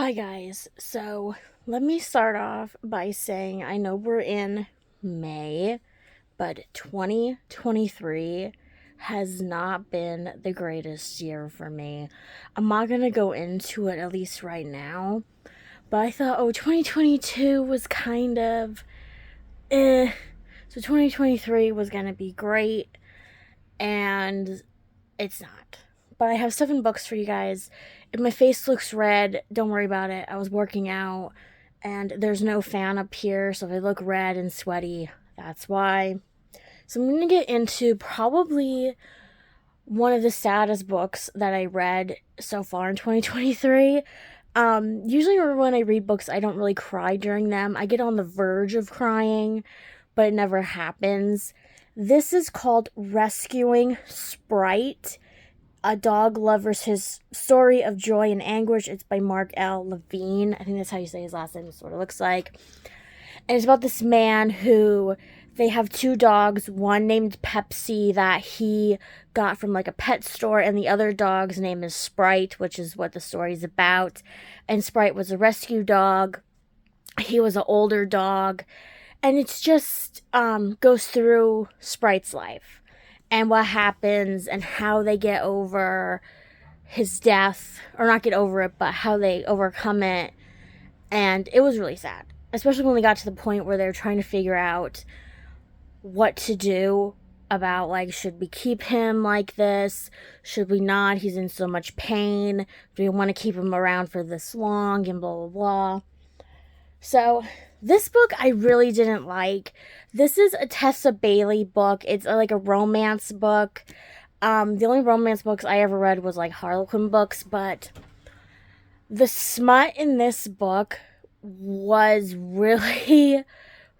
Hi guys, so let me start off by saying I know we're in May, but 2023 has not been the greatest year for me. I'm not gonna go into it at least right now, but I thought, 2022 was kind of eh. So 2023 was gonna be great, and it's not. But I have 7 books for you guys. If my face looks red, don't worry about it. I was working out and there's no fan up here, so if I look red and sweaty, that's why. So I'm going to get into probably one of the saddest books that I read so far in 2023. Usually when I read books, I don't really cry during them. I get on the verge of crying, but it never happens. This is called Rescuing Sprite, A Dog Lover's His Story of Joy and Anguish. It's by Mark L. Levin. I think that's how you say his last name. That's what it looks like. And it's about this man who, they have 2 dogs, one named Pepsi that he got from like a pet store, and the other dog's name is Sprite, which is what the story's about. And Sprite was a rescue dog. He was an older dog. And it's just goes through Sprite's life and what happens and how they get over his death, or not get over it, but how they overcome it. And it was really sad, especially when we got to the point where they're trying to figure out what to do about, like, should we keep him like this? Should we not? He's in so much pain. Do we want to keep him around for this long? And blah, blah, blah. So this book I really didn't like. This is a Tessa Bailey book. It's like a romance book. The only romance books I ever read was like Harlequin books, but the smut in this book was really,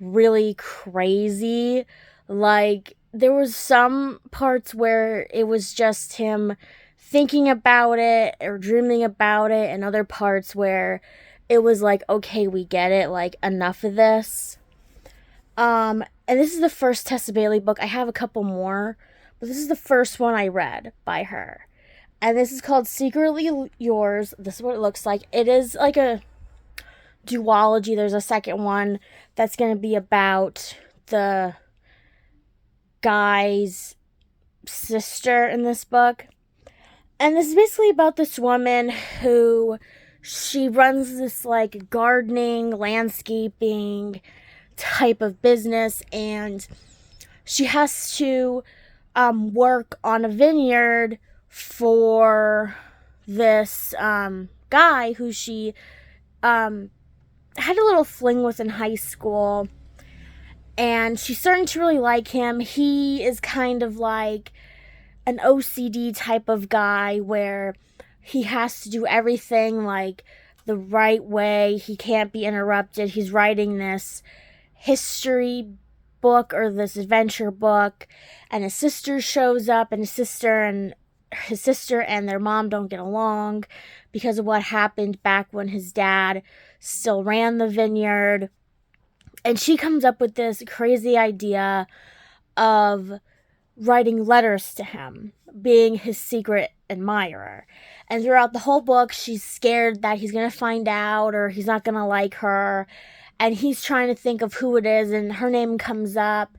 really crazy. Like, there was some parts where it was just him thinking about it or dreaming about it, and other parts where it was like, okay, we get it, like, enough of this. And this is the first Tessa Bailey book. I have a couple more, but this is the first one I read by her. And this is called Secretly Yours. This is what it looks like. It is like a duology. There's a second one that's going to be about the guy's sister in this book. And this is basically about this woman who, she runs this like gardening, landscaping type of business, and she has to work on a vineyard for this guy who she had a little fling with in high school, and she's starting to really like him. He is kind of like an OCD type of guy where he has to do everything like the right way. He can't be interrupted. He's writing this history book or this adventure book, and his sister shows up, and his sister and their mom don't get along because of what happened back when his dad still ran the vineyard. And she comes up with this crazy idea of writing letters to him, being his secret admirer. And throughout the whole book, she's scared that he's going to find out or he's not going to like her. And he's trying to think of who it is, and her name comes up.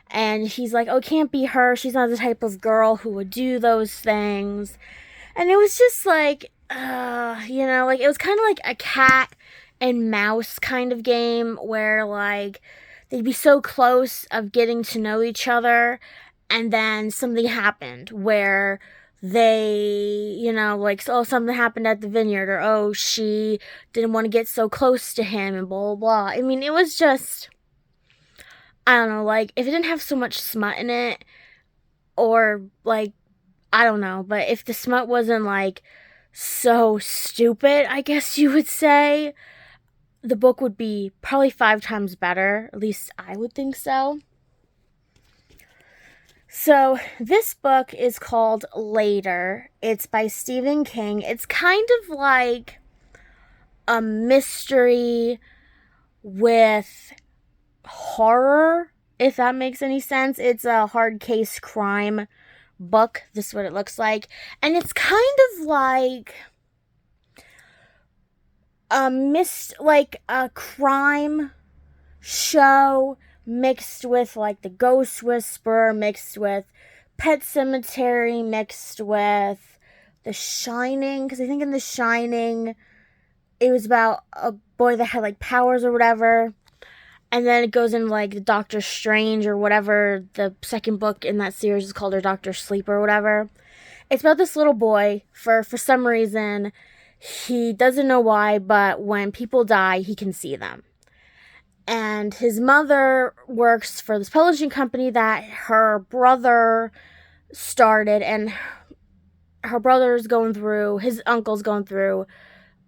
And he's like, oh, it can't be her. She's not the type of girl who would do those things. And it was just like, like, it was kind of like a cat and mouse kind of game where, like, they'd be so close of getting to know each other, and then something happened where they, like, oh, something happened at the vineyard, or, oh, she didn't want to get so close to him, and blah, blah, blah. I mean, it was just, I don't know, like, if it didn't have so much smut in it, or, like, I don't know, but if the smut wasn't, like, so stupid, I guess you would say, the book would be probably 5 times better. At least I would think so. So this book is called Later. It's by Stephen King. It's kind of like a mystery with horror, if that makes any sense. It's a hard case crime book. This is what it looks like. And it's kind of like a crime show mixed with like the Ghost Whisperer, mixed with Pet Cemetery, mixed with The Shining, because I think in The Shining it was about a boy that had like powers or whatever, and then it goes into like Doctor Strange or whatever the second book in that series is called, or Doctor Sleep or whatever. It's about this little boy. For some reason, he doesn't know why, but when people die, he can see them. And his mother works for this publishing company that her brother started, and her brother's going through, his uncle's going through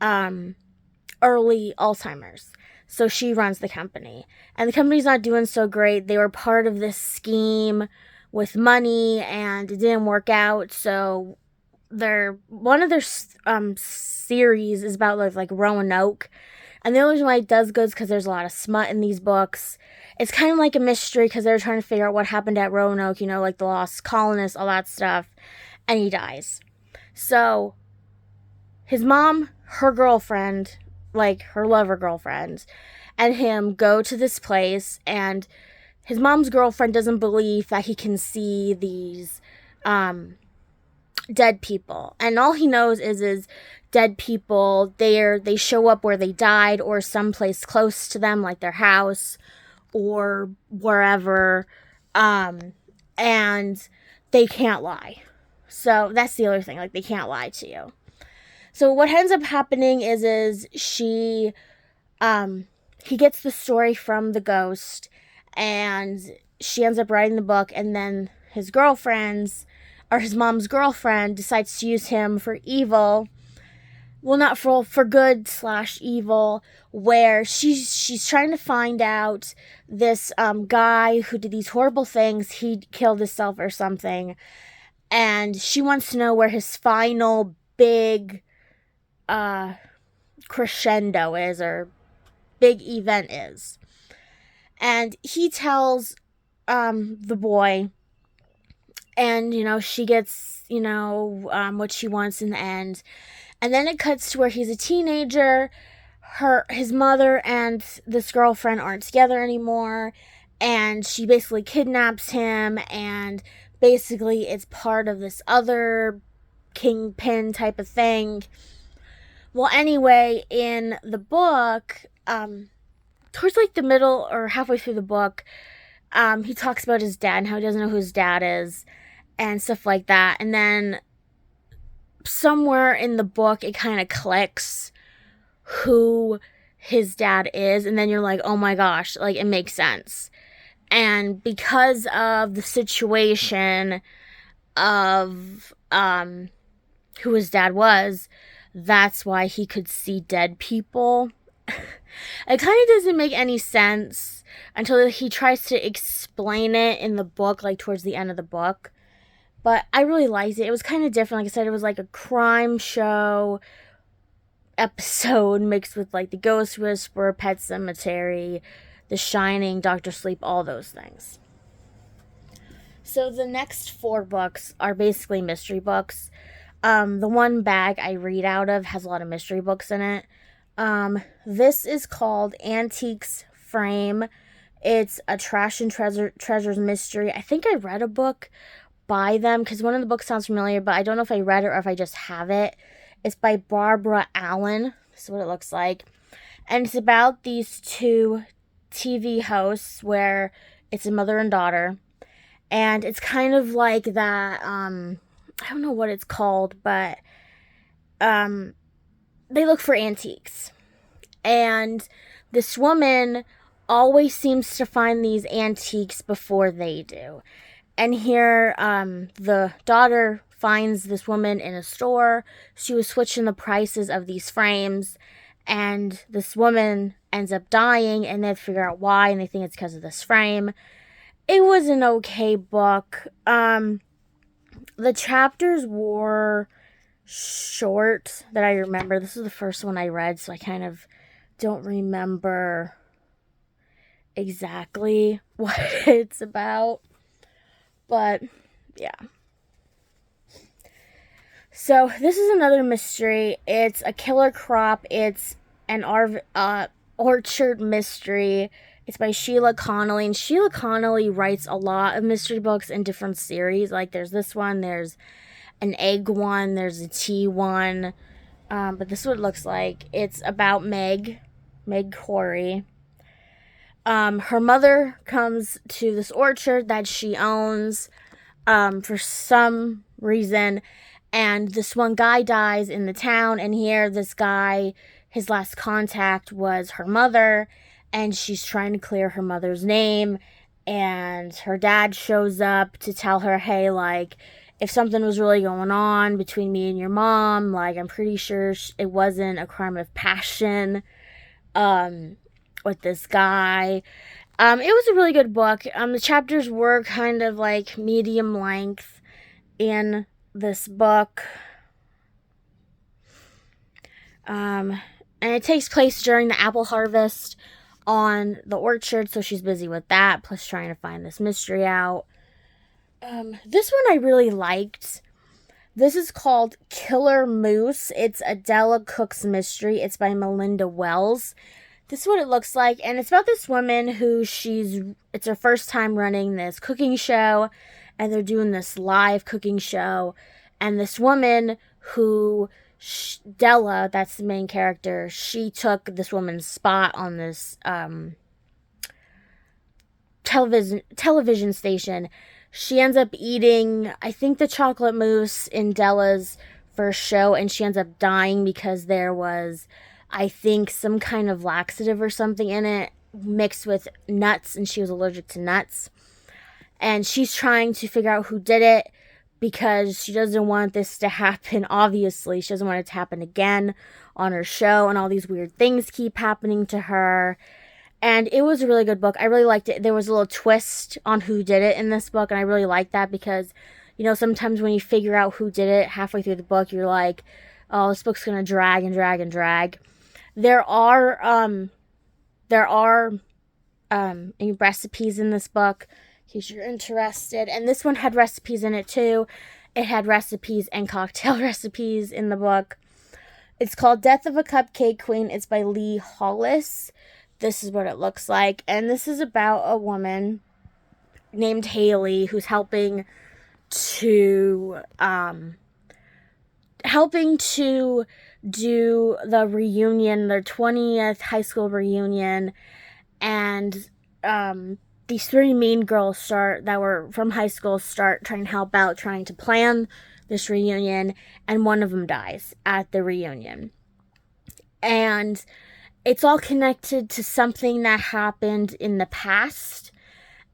early Alzheimer's. So she runs the company. And the company's not doing so great. They were part of this scheme with money, and it didn't work out. So one of their series is about like Roanoke. And the only reason why it does good is because there's a lot of smut in these books. It's kind of like a mystery because they're trying to figure out what happened at Roanoke, like the lost colonists, all that stuff. And he dies. So his mom, her girlfriend, like her lover girlfriend, and him go to this place, and his mom's girlfriend doesn't believe that he can see these dead people, and all he knows is dead people, they show up where they died or someplace close to them, like their house or wherever, and they can't lie. So that's the other thing, like they can't lie to you. So what ends up happening is he gets the story from the ghost, and she ends up writing the book, and then his mom's girlfriend decides to use him for evil. Well, not for good / evil, where she's trying to find out this guy who did these horrible things. He killed himself or something, and she wants to know where his final big crescendo is, or big event is. And he tells the boy, and she gets what she wants in the end. And then it cuts to where he's a teenager. His mother and this girlfriend aren't together anymore, and she basically kidnaps him, and basically it's part of this other kingpin type of thing. Well, anyway, in the book, towards like the middle or halfway through the book, he talks about his dad and how he doesn't know who his dad is and stuff like that. And then somewhere in the book, it kind of clicks who his dad is. And then you're like, oh my gosh, like it makes sense. And because of the situation of who his dad was, that's why he could see dead people. It kind of doesn't make any sense until he tries to explain it in the book, like towards the end of the book. But I really liked it. It was kind of different. Like I said, it was like a crime show episode mixed with like the Ghost Whisperer, Pet Cemetery, The Shining, Doctor Sleep, all those things. So the next 4 books are basically mystery books. The one bag I read out of has a lot of mystery books in it. This is called Antiques Frame. It's a trash and treasures mystery. I think I read a book by them because one of the books sounds familiar, but I don't know if I read it or if I just have it. It's by Barbara Allan. This is what it looks like. And it's about these 2 TV hosts where it's a mother and daughter. And it's kind of like that, I don't know what it's called, but they look for antiques. And this woman always seems to find these antiques before they do. And here, the daughter finds this woman in a store. She was switching the prices of these frames, and this woman ends up dying, and they figure out why, and they think it's because of this frame. It was an okay book. The chapters were short that I remember. This is the first one I read, so I kind of don't remember exactly what it's about. But, yeah. So, this is another mystery. It's a killer crop. It's an orchard mystery. It's by Shelia Connolly, and Shelia Connolly writes a lot of mystery books in different series. Like there's this one, there's an egg one, there's a tea one, but this is what it looks like. It's about Meg Corey. Her mother comes to this orchard that she owns for some reason, and this one guy dies in the town, and here this guy, his last contact was her mother, and she's trying to clear her mother's name, and her dad shows up to tell her, hey, like, if something was really going on between me and your mom, like, I'm pretty sure it wasn't a crime of passion, with this guy. It was a really good book. The chapters were kind of like medium length in this book. And it takes place during the apple harvest on the orchard, so she's busy with that, plus trying to find this mystery out. This one I really liked. This is called Killer Mousse. It's a Della Cook's mystery. It's by Melinda Wells. This is what it looks like, and it's about this woman who it's her first time running this cooking show, and they're doing this live cooking show, and this woman who, Della, that's the main character, she took this woman's spot on this television station. She ends up eating, I think, the chocolate mousse in Della's first show, and she ends up dying because there was, I think, some kind of laxative or something in it mixed with nuts, and she was allergic to nuts. And she's trying to figure out who did it because she doesn't want this to happen, obviously. She doesn't want it to happen again on her show, and all these weird things keep happening to her. And it was a really good book. I really liked it. There was a little twist on who did it in this book, and I really liked that because, you know, sometimes when you figure out who did it halfway through the book, you're like, oh, this book's going to drag and drag and drag. There are recipes in this book, in case you're interested. And this one had recipes in it too. It had recipes and cocktail recipes in the book. It's called Death of a Cupcake Queen. It's by Lee Hollis. This is what it looks like. And this is about a woman named Haley who's helping to do the reunion, their 20th high school reunion, and these three mean girls that were from high school start trying to help out, trying to plan this reunion, and one of them dies at the reunion. And it's all connected to something that happened in the past,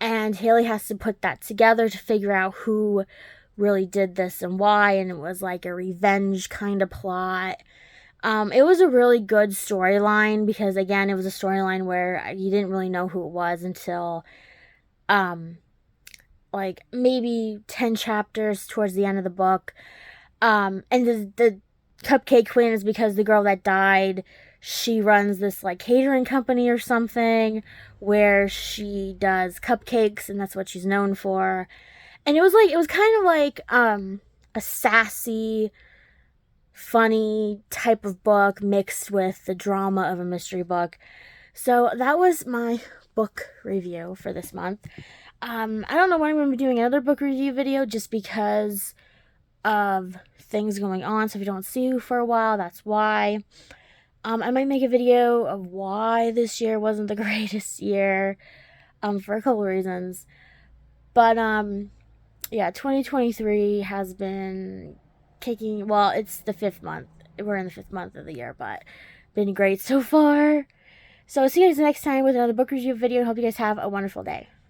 and Haley has to put that together to figure out who really did this and why, and it was like a revenge kind of plot. It was a really good storyline because, again, it was a storyline where you didn't really know who it was until, like, maybe 10 chapters towards the end of the book. And the Cupcake Queen is because the girl that died, she runs this, like, catering company or something where she does cupcakes, and that's what she's known for. And it was kind of like a sassy, funny type of book mixed with the drama of a mystery book. So that was my book review for this month. I don't know when I'm going to be doing another book review video just because of things going on. So if you don't see you for a while, that's why. I might make a video of why this year wasn't the greatest year for a couple of reasons. But yeah, 2023 has been kicking, well, it's the 5th month. We're in the 5th month of the year, but been great so far. So I'll see you guys next time with another book review video. Hope you guys have a wonderful day.